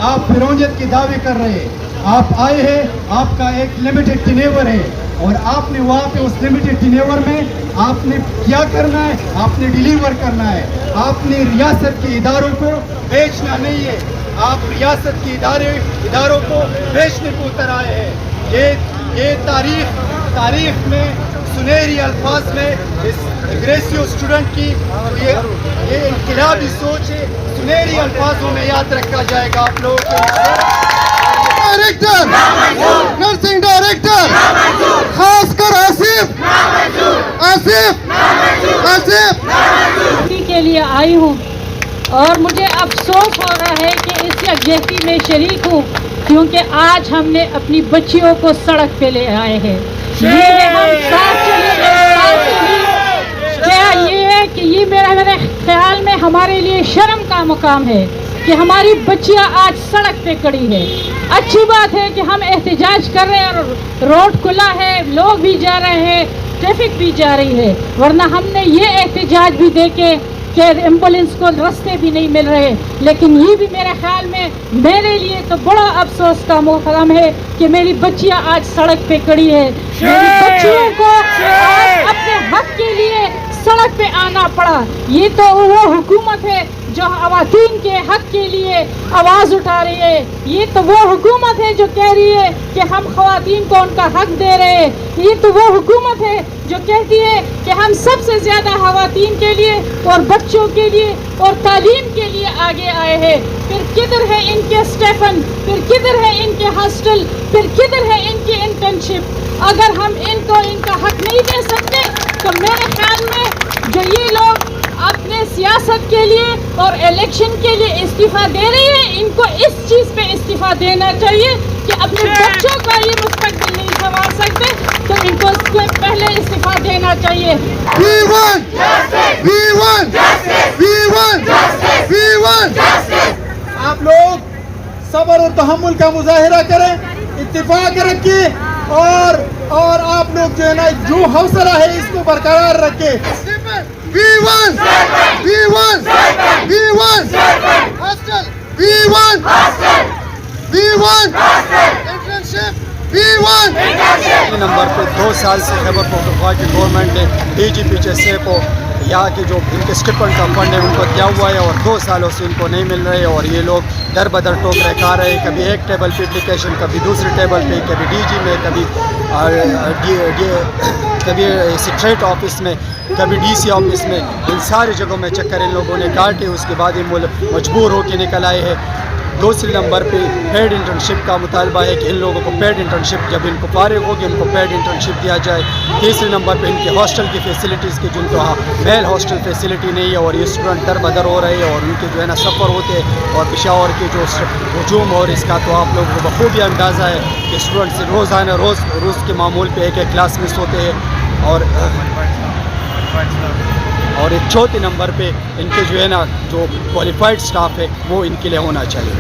آپ فروجت کے دعوے کر رہے ہیں. آپ آئے ہیں, آپ کا ایک لمیٹڈ ٹینیور ہے اور آپ نے وہاں پہ اس لمیٹڈ ٹینیور میں آپ نے کیا کرنا ہے, آپ نے ڈیلیور کرنا ہے. آپ نے ریاست کے اداروں کو بیچنا نہیں ہے, آپ ریاست کے اداروں کو بیچنے کو اتر آئے ہیں. یہ تاریخ میں سنہری الفاظ میں اس اگریسیو اسٹوڈنٹ کی یہ انقلابی سوچ ہے, سنہری الفاظوں میں یاد رکھا جائے گا آپ لوگوں کو. ڈائریکٹر, نرسنگ ڈائریکٹر, خاص کر آصف کے لیے آئی ہوں اور مجھے افسوس ہو رہا ہے کہ اس یکجہتی میں شریک ہوں, کیونکہ آج ہم نے اپنی بچیوں کو سڑک پہ لے آئے ہیں. یہ ہم ساتھ کیا یہ ہے کہ یہ میرے خیال میں ہمارے لیے شرم کا مقام ہے کہ ہماری بچیاں آج سڑک پہ کھڑی ہے. اچھی بات ہے کہ ہم احتجاج کر رہے ہیں اور روڈ کھلا ہے, لوگ بھی جا رہے ہیں, ٹریفک بھی جا رہی ہے, ورنہ ہم نے یہ احتجاج بھی دیکھے کہ ایمبولینس کو رستے بھی نہیں مل رہے. لیکن یہ بھی میرے خیال میں میرے لیے تو بڑا افسوس کا مقام ہے کہ میری بچیاں آج سڑک پہ کھڑی ہے. میری بچیوں کو آج اپنے حق کے لیے سڑک پہ آنا پڑا. یہ تو وہ حکومت ہے جو خواتین کے حق کے لیے آواز اٹھا رہی ہے. یہ تو وہ حکومت ہے جو کہہ رہی ہے کہ ہم خواتین کو ان کا حق دے رہے ہیں. یہ تو وہ حکومت ہے جو کہتی ہے کہ ہم سب سے زیادہ خواتین کے لیے اور بچوں کے لیے اور تعلیم کے لیے آگے آئے ہیں. پھر کدھر ہے ان کے اسٹیفن, پھر کدھر ہے ان کے ہاسٹل, پھر کدھر ہے ان کی انٹرنشپ؟ اگر ہم ان کو ان کا حق نہیں دے سکتے تو میرے خیال میں جو یہ لوگ اپنے سیاست کے لیے اور الیکشن کے لیے استعفیٰ دے رہی ہے, ان کو اس چیز پہ استعفیٰ دینا چاہیے کہ اپنے بچوں کا یہ مستقبل نہیں سنوار سکتے تو ان کو اس سے پہلے استعفیٰ دینا چاہیے. آپ لوگ صبر اور تحمل کا مظاہرہ کریں, اتفاق رکھیں اور آپ لوگ جو ہے نا جو حوصلہ ہے اس کو برقرار رکھیں. نمبر پہ 2 سال سے خیبر پختونخوا کی گورنمنٹ نے ڈی جی پی جیسے کو یہاں کے جو ان کے اسٹیپنڈ کا فنڈ ہے ان کو دیا ہوا ہے اور 2 سالوں سے ان کو نہیں مل رہے. اور یہ لوگ در بدر ٹوکرے کھا رہے ہیں, کبھی ایک ٹیبل پہ اپلیکیشن, کبھی دوسرے ٹیبل پہ, کبھی ڈی جی میں, کبھی سٹریٹ آفس میں, کبھی ڈی سی آفس میں. ان ساری جگہوں میں چکر ان لوگوں نے کاٹے. اس کے بعد یہ مجبور ہو کے نکل آئے ہیں. دوسرے نمبر پہ پیڈ انٹرنشپ کا مطالبہ ہے کہ ان لوگوں کو پیڈ انٹرنشپ جب ان کو فارغ ہوگی ان کو پیڈ انٹرنشپ دیا جائے. تیسرے نمبر پہ ان کے ہاسٹل کی فیسلٹیز کی جن کو میل ہاسٹل فیسلٹی نہیں ہے اور یہ اسٹوڈنٹ در بدر ہو رہے ہیں اور ان کے جو ہے نا سفر ہوتے ہیں. اور پشاور کے جو ہجوم اور اس کا تو آپ لوگوں کو بخوبی اندازہ ہے کہ اسٹوڈنٹ سے روزانہ روز کے معمول پہ ایک کلاس مس ہوتے ہیں. اور ایک چوتھے نمبر پہ ان کے جو ہے نا جو کوالیفائڈ سٹاف ہے وہ ان کے لیے ہونا چاہیے.